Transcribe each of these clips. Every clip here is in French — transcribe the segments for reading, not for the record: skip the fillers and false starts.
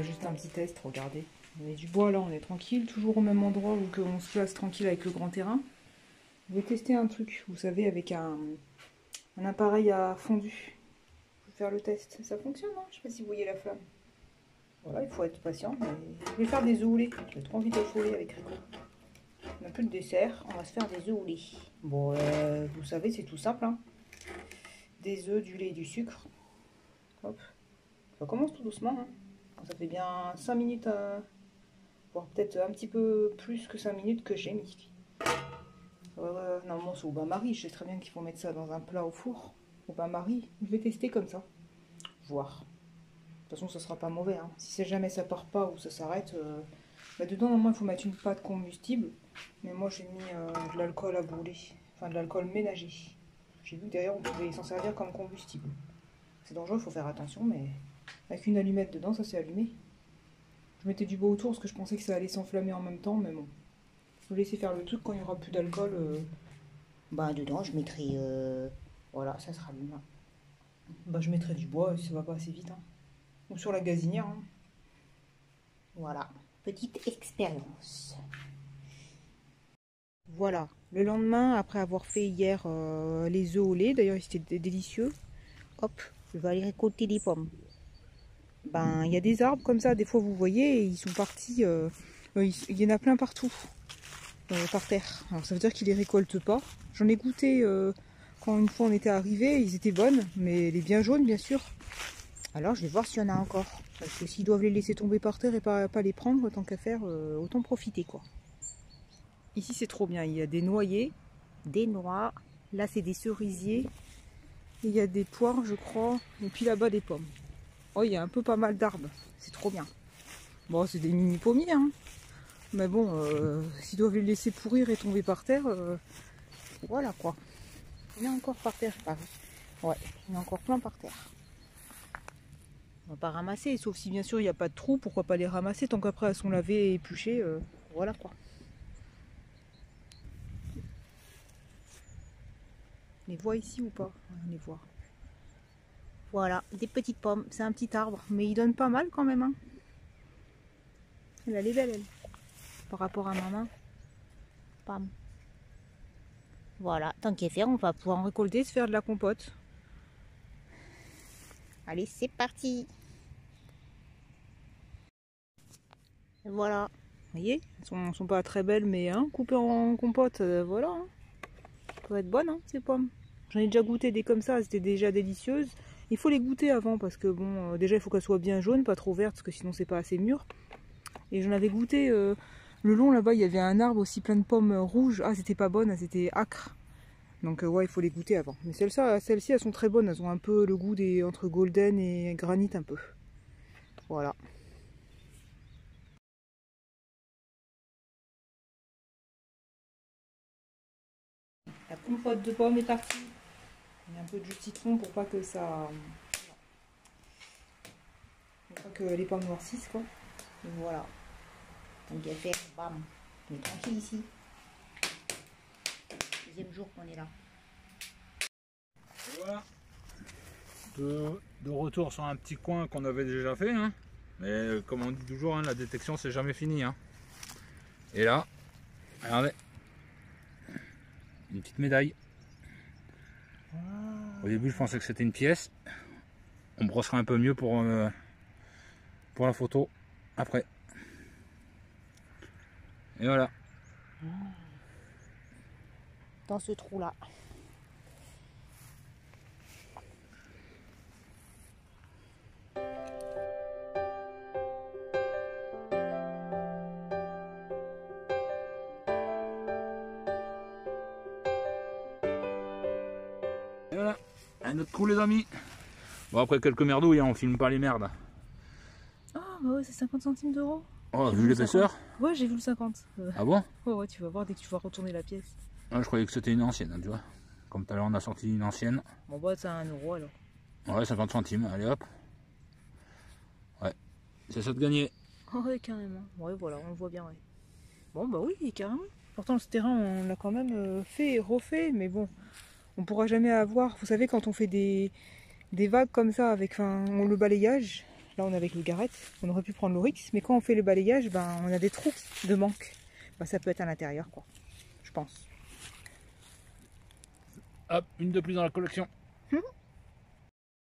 juste un petit test, regardez. On met du bois là, on est tranquille, toujours au même endroit où on se place tranquille avec le grand terrain. Je vais tester un truc, vous savez, avec un appareil à fondu. Je vais faire le test. Ça fonctionne, hein? Je sais pas si vous voyez la flamme. Voilà, il faut être patient. Mais... je vais faire des œufs au lait. J'ai trop envie d'affoler avec Rico. On n'a plus de dessert, on va se faire des œufs au lait. Bon, vous savez, c'est tout simple, hein. Des œufs, du lait et du sucre. Hop. Ça commence tout doucement, hein. Ça fait bien 5 minutes, voire peut-être un petit peu plus que 5 minutes que j'ai mis. Normalement c'est au bain-marie, je sais très bien qu'il faut mettre ça dans un plat au four. Au bain-marie, je vais tester comme ça. Voir. De toute façon ça sera pas mauvais, hein. Si jamais ça part pas ou ça s'arrête, dedans normalement il faut mettre une pâte combustible. Mais moi j'ai mis de l'alcool à brûler, enfin de l'alcool ménager. J'ai vu que derrière on pouvait s'en servir comme combustible. C'est dangereux, il faut faire attention, mais avec une allumette dedans ça s'est allumé. Je mettais du bois autour parce que je pensais que ça allait s'enflammer en même temps, mais bon. Je vais laisser faire le truc quand il n'y aura plus d'alcool. Dedans, je mettrai... voilà, ça sera bien. Je mettrai du bois, ça va pas assez vite. Hein. Ou sur la gazinière. Hein. Voilà, petite expérience. Voilà, le lendemain, après avoir fait hier les œufs au lait, d'ailleurs c'était délicieux. Hop, je vais aller récolter des pommes. Il y a des arbres comme ça, des fois vous voyez, ils sont partis, il y en a plein partout, par terre. Alors ça veut dire qu'ils les récoltent pas. J'en ai goûté quand une fois on était arrivé, ils étaient bonnes, mais les bien jaunes bien sûr. Alors je vais voir s'il y en a encore. Parce que s'ils doivent les laisser tomber par terre et pas les prendre, tant qu'à faire, autant profiter quoi. Ici c'est trop bien, il y a des noyers, des noix, là c'est des cerisiers, il y a des poires je crois, et puis là-bas des pommes. Oh, il y a un peu pas mal d'arbres, c'est trop bien. Bon, c'est des mini pommiers, hein. Mais bon, s'ils doivent les laisser pourrir et tomber par terre, voilà quoi. Il y en a encore par terre, pareil. Ouais, il y en a encore plein par terre. On va pas ramasser, sauf si bien sûr il n'y a pas de trou, pourquoi pas les ramasser, tant qu'après elles sont lavées et épluchées, voilà quoi. On les voit ici ou pas? Ouais, on les voit. Voilà, des petites pommes, c'est un petit arbre, mais il donne pas mal quand même, hein. Elle est belle, elle. Par rapport à ma main. Pam. Voilà, tant qu'à faire, on va pouvoir en récolter et se faire de la compote. Allez, c'est parti. Et voilà. Vous voyez, elles sont pas très belles, mais hein, coupées en compote, voilà. Hein. Ça peut être bonne, hein, ces pommes. J'en ai déjà goûté des comme ça, elles étaient déjà délicieuses. Il faut les goûter avant, parce que bon, déjà il faut qu'elles soient bien jaunes, pas trop vertes, parce que sinon c'est pas assez mûr. Et j'en avais goûté, le long là-bas, il y avait un arbre aussi plein de pommes rouges. Ah, c'était pas bonne, elles étaient âcres. Donc ouais, il faut les goûter avant. Mais celles-ci, elles sont très bonnes. Elles ont un peu le goût des entre golden et granit un peu. Voilà. La compote de pommes est partie. Il y a un peu de jus de citron pour pas que ça... pour pas que les pommes noircissent quoi. Et voilà. Donc il y a fait, bam. On est tranquille ici. Deuxième jour qu'on est là. Voilà. De retour sur un petit coin qu'on avait déjà fait. Hein. Mais comme on dit toujours, hein, la détection c'est jamais fini. Hein. Et là, regardez. Une petite médaille. Au début je pensais que c'était une pièce. On brossera un peu mieux pour la photo après. Et voilà. Dans ce trou là. Et voilà. Un autre trou les amis. Bon après quelques merdouilles, hein, on filme pas les merdes. Ah bah ouais, c'est 50 centimes d'euros. Oh, vu l'épaisseur? Ouais, j'ai vu le 50. Ah bon? Ouais, tu vas voir dès que tu vas retourner la pièce. Ah, je croyais que c'était une ancienne, hein, tu vois. Comme tout à l'heure on a sorti une ancienne. Bon bah c'est 1 euro alors. Ouais, 50 centimes, allez hop. Ouais, c'est ça de gagner. Oh ouais, carrément. Ouais, voilà, on le voit bien, ouais. Bon bah oui, carrément. Pourtant ce terrain, on l'a quand même fait et refait, mais bon, on pourra jamais avoir... Vous savez, quand on fait des vagues comme ça avec le balayage, Là on est avec le Garrett, on aurait pu prendre l'Oryx, mais quand on fait le balayage, ben, on a des trous de manque. Ben, ça peut être à l'intérieur quoi, je pense. Hop, une de plus dans la collection.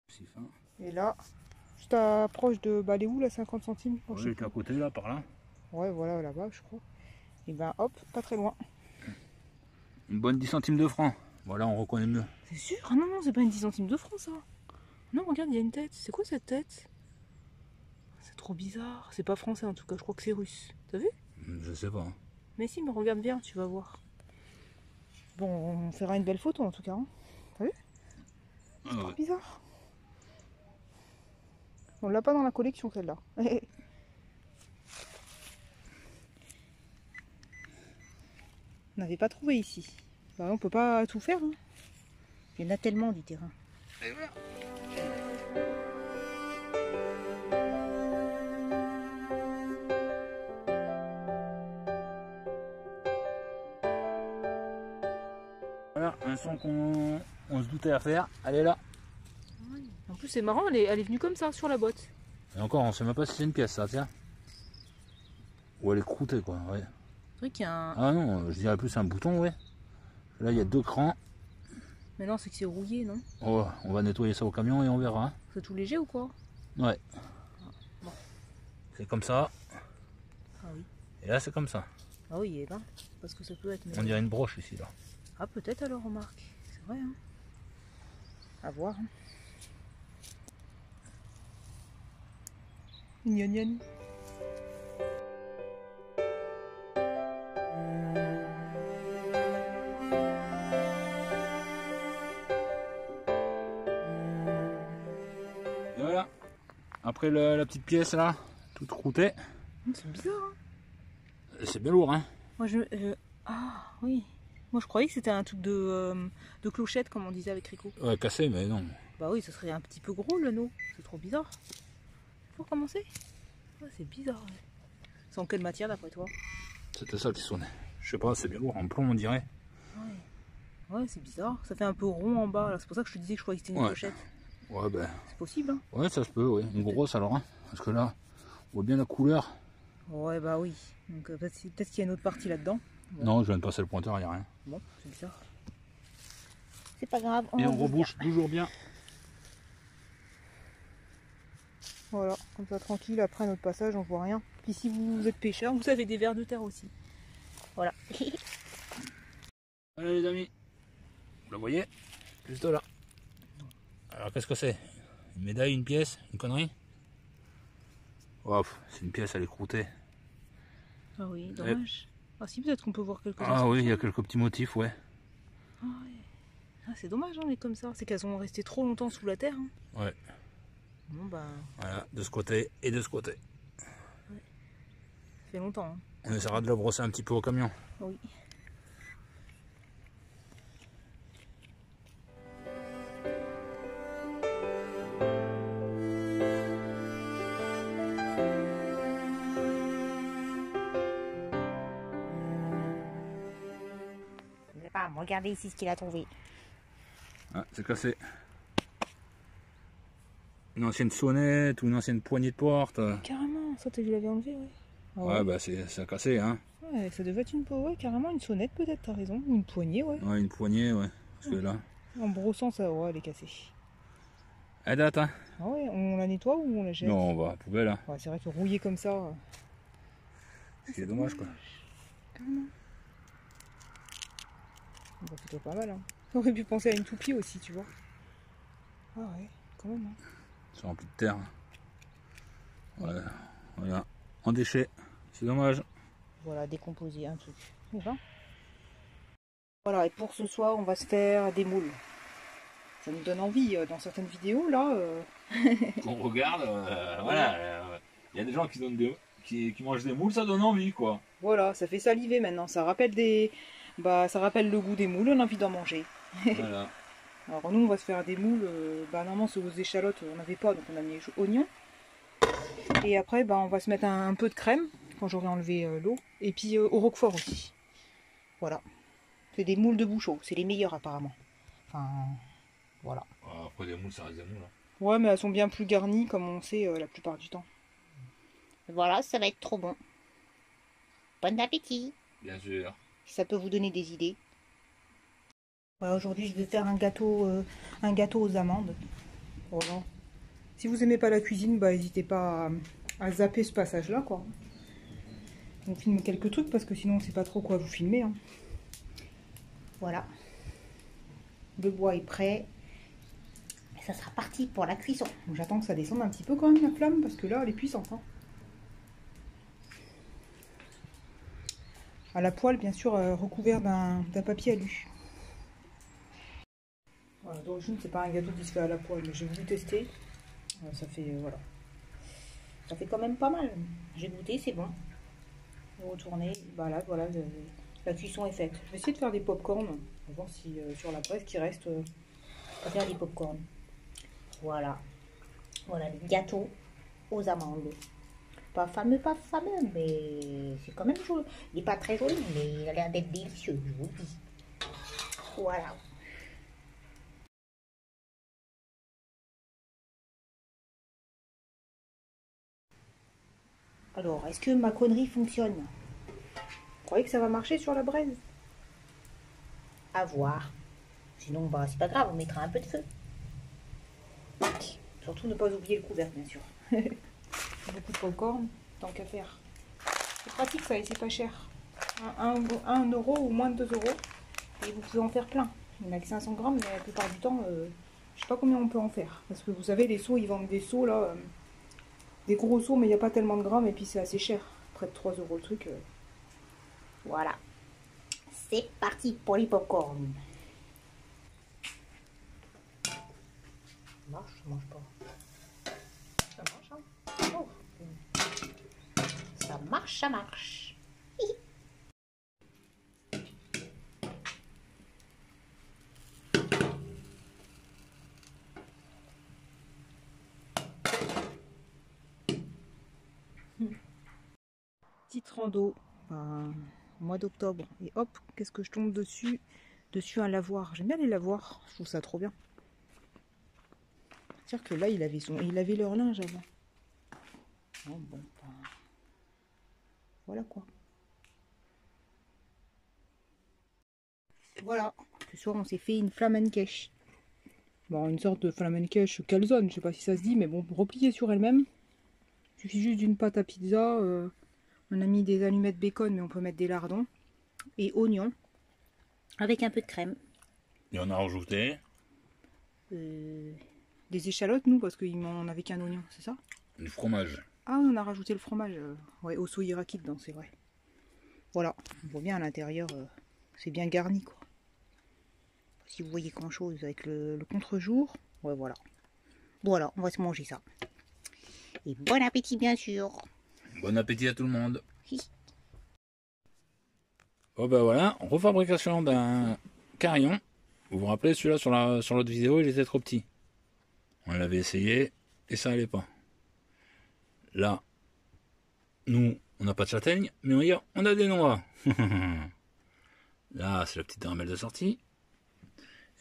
C'est fin. Et là, juste approche de balai où là, 50 centimes Oui, il était à côté là, par là. Ouais, voilà, là-bas je crois. Et ben hop, pas très loin. Une bonne 10 centimes de francs. Voilà, on reconnaît mieux. C'est sûr? Ah non, non, c'est pas une 10 centimes de francs ça. Non, regarde, il y a une tête. C'est quoi cette tête? C'est trop bizarre. C'est pas français en tout cas, je crois que c'est russe. T'as vu? Je sais pas. Mais si, mais regarde bien, tu vas voir. Bon, on fera une belle photo en tout cas. Hein. T'as vu? C'est trop bizarre. On l'a pas dans la collection celle-là. On n'avait pas trouvé ici. Bah, on peut pas tout faire. Hein. Il y en a tellement du terrain. Et voilà. Voilà, un son qu'on se doutait à faire. Elle est là. En plus, c'est marrant, elle est venue comme ça sur la botte. Et encore, on sait même pas si c'est une pièce, ça, tiens. Ou elle est croûtée, quoi, ouais. C'est vrai qu'il y a un... Ah non, je dirais plus un bouton, ouais. Là, il y a 2 crans. Mais non, c'est que c'est rouillé, non? Oh, on va nettoyer ça au camion et on verra. Hein. C'est tout léger ou quoi? Ouais. Bon. C'est comme ça. Ah oui. Et là, c'est comme ça. Ah oui, et là, parce que ça peut être... On dirait une broche ici, là. Ah, peut-être alors, remarque. C'est vrai, hein. À voir. Hein. Gnon gnon. Et voilà. Après la petite pièce, là, toute croûtée. C'est bizarre, hein. C'est bien lourd, hein. Moi, Ah, oui. Moi, je croyais que c'était un truc de clochette, comme on disait avec Rico. Ouais, cassé, mais non. Bah oui, ça serait un petit peu gros, l'anneau. C'est trop bizarre. Faut commencer. Ouais, c'est bizarre. Ouais. C'est en quelle matière, d'après toi? C'était ça qui sonnait. Je sais pas, c'est bien lourd, en plomb, on dirait. Ouais, ouais, c'est bizarre. Ça fait un peu rond en bas. C'est pour ça que je te disais que je croyais que c'était une clochette. Ouais, ben. C'est possible, hein. Ouais, ça se peut, oui. Une grosse alors, hein. Parce que là, on voit bien la couleur. Ouais, bah oui. Donc peut-être qu'il y a une autre partie là-dedans. Bon. Non, je viens de passer le pointeur, il n'y a rien. Bon, c'est bizarre. C'est pas grave. Et on rebouche toujours bien. Voilà, comme ça tranquille, après notre passage, on voit rien. Puis si vous êtes pêcheur, vous avez des vers de terre aussi. Voilà. Allez les amis, vous la voyez? Juste là. Alors qu'est-ce que c'est? Une médaille, une pièce, une connerie? Oh, c'est une pièce, elle est croûtée. Ah oui, dommage. Ah si, peut-être qu'on peut voir quelque chose. Ah oui, il y a quelques petits motifs, ouais. Ah ouais. Ah, c'est dommage, hein, les comme ça. C'est qu'elles sont restées trop longtemps sous la terre. Hein. Ouais. Bon bah... Voilà, de ce côté et de ce côté. Ouais. Ça fait longtemps. Hein. On essaiera de la brosser un petit peu au camion. Oui. Regardez ici ce qu'il a trouvé. Ah, c'est cassé. Une ancienne sonnette ou une ancienne poignée de porte. Carrément, ça tu l'avais enlevé, ouais. Ah ouais, ouais, bah c'est cassé, hein. Ouais, ça devait être une ouais, carrément une sonnette peut-être, t'as raison. Ou une poignée, ouais. Ouais, une poignée, ouais. Parce que là. En brossant ça, ouais, elle est cassée. Elle date, hein. Ah ouais, on la nettoie ou on la jette? Non, on va à la poubelle, hein. Ouais, c'est vrai que rouiller comme ça. C'est dommage, quoi. Carrément. Bah, plutôt pas mal, hein. On aurait pu penser à une toupie aussi, tu vois. Ah ouais, quand même. Hein. C'est rempli de terre. Ouais, voilà. En déchets. C'est dommage. Voilà, décomposer un truc. Voilà, et pour ce soir, on va se faire des moules. Ça nous donne envie dans certaines vidéos, là. On regarde, voilà. Il y a des gens qui donnent qui mangent des moules, ça donne envie, quoi. Voilà, ça fait saliver maintenant. Ça rappelle ça rappelle le goût des moules, on a envie d'en manger. Voilà. Alors nous, on va se faire des moules. Normalement, c'est aux échalotes, on n'avait pas, donc on a mis oignons. Et après, on va se mettre un peu de crème, quand j'aurai enlevé l'eau. Et puis au roquefort aussi. Voilà. C'est des moules de Bouchot. C'est les meilleurs, apparemment. Enfin, voilà. Après, des moules, ça reste des moules. Hein. Ouais, mais elles sont bien plus garnies, comme on sait la plupart du temps. Voilà, ça va être trop bon. Bon appétit. Bien sûr. Si ça peut vous donner des idées. Voilà, aujourd'hui, je vais faire un gâteau aux amandes. Voilà. Si vous aimez pas la cuisine, bah n'hésitez pas à zapper ce passage-là, quoi. On filme quelques trucs parce que sinon, on sait pas trop quoi vous filmer. Hein. Voilà. Le bois est prêt. Et ça sera parti pour la cuisson. J'attends que ça descende un petit peu quand même la flamme parce que là, elle est puissante. Hein. À la poêle, bien sûr, recouvert d'un papier alu. Voilà, d'origine, c'est pas un gâteau qui se fait à la poêle, mais j'ai voulu tester. Ça fait, voilà. Ça fait quand même pas mal. J'ai goûté, c'est bon. Retourner, voilà, la cuisson est faite. Je vais essayer de faire des pop-corn. On va voir si sur la braise qui reste, à faire des pop-corn. Voilà. Voilà le gâteau aux amandes. Pas fameux, mais c'est quand même joli. Il n'est pas très joli, mais il a l'air d'être délicieux, je vous le dis. Voilà. Alors, est-ce que ma connerie fonctionne? Vous croyez que ça va marcher sur la braise? À voir. Sinon, bah, c'est pas grave, on mettra un peu de feu. Surtout ne pas oublier le couvercle, bien sûr. Beaucoup de popcorn, tant qu'à faire. C'est pratique ça et c'est pas cher. 1 euro ou moins de 2 euros. Et vous pouvez en faire plein. Il n'y en a que 500 grammes, mais la plupart du temps, je sais pas combien on peut en faire. Parce que vous savez, les seaux, ils vendent des seaux là. Des gros seaux, mais il n'y a pas tellement de grammes et puis c'est assez cher. Près de 3 euros le truc. Voilà. C'est parti pour les popcorn. Ça marche, ça marche pas. Ça marche, hein? Oh. Ça marche, ça marche. Petite rando, mois d'octobre. Et hop, qu'est-ce que je tombe dessus? Dessus un lavoir. J'aime bien les lavoirs, je trouve ça trop bien. C'est-à-dire que là, il avait leur linge avant. Bon, voilà quoi. Voilà, ce soir on s'est fait une flamencache. Bon, une sorte de flamencache calzone, je sais pas si ça se dit, mais bon, repliée sur elle-même. Il suffit juste d'une pâte à pizza. On a mis des allumettes bacon, mais on peut mettre des lardons. Et oignons. Avec un peu de crème. Et on a rajouté des échalotes, nous, parce qu'on n'avait qu'un oignon, c'est ça? du fromage. Ah, on a rajouté le fromage. Ouais, au soyiraki dedans, c'est vrai. Voilà, on voit bien à l'intérieur, c'est bien garni, quoi. Si vous voyez grand chose avec le contre-jour, ouais, voilà. Voilà, on va se manger ça. Et bon appétit, bien sûr. Bon appétit à tout le monde. Bon ben voilà, refabrication d'un carillon. Vous vous rappelez, celui-là sur l'autre vidéo, il était trop petit. On l'avait essayé et ça allait pas. Là, nous, on n'a pas de châtaigne, mais on a des noix. Là, c'est la petite ramelle de sortie.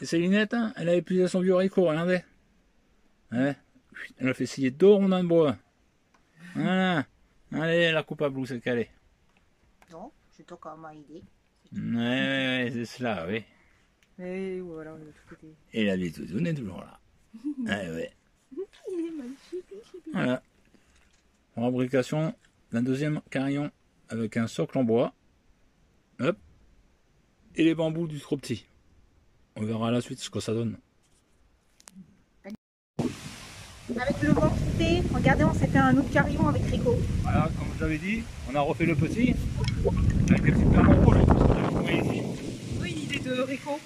Et Célinette, hein, elle a épuisé son vieux haricot, regardez. Ouais. Elle a fait scier 2 rondins de bois. Voilà. Allez, la coupable où c'est qu'elle est. Non, c'est toi qui m'as aidé. Ouais, c'est cela, oui. Et voilà, de tout côté. Et la vie toutoune est toujours là. Ouais. Il est magnifique. Voilà. Fabrication d'un deuxième carillon avec un socle en bois. Hop. Et les bambous du trop petit. On verra à la suite ce que ça donne. Avec le vent qui fait, regardez, on s'est fait un autre carillon avec Rico. Voilà, comme je l'avais dit, on a refait le petit avec des petites perles rouges. Oui, l'idée de Rico.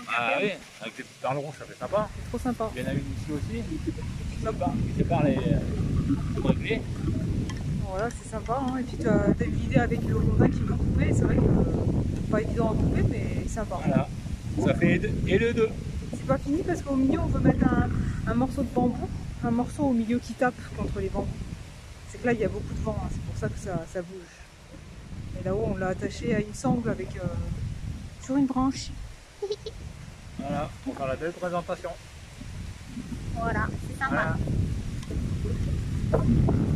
Ah oui, avec des petites perles rouges, ça fait sympa. C'est trop sympa. Il y en a une ici aussi. Qui sépare les réglés. Voilà, c'est sympa. Hein. Et puis tu as eu l'idée avec le rondin qui veut couper. C'est vrai que c'est pas évident à couper, mais sympa. Voilà, ça fait et le 2. C'est pas fini parce qu'au milieu, on veut mettre un morceau de bambou. Un morceau au milieu qui tape contre les bambous. C'est que là, il y a beaucoup de vent. Hein. C'est pour ça que ça bouge. Et là-haut, on l'a attaché à une sangle avec sur une branche. Voilà, pour faire la belle présentation. Voilà, c'est sympa. Voilà.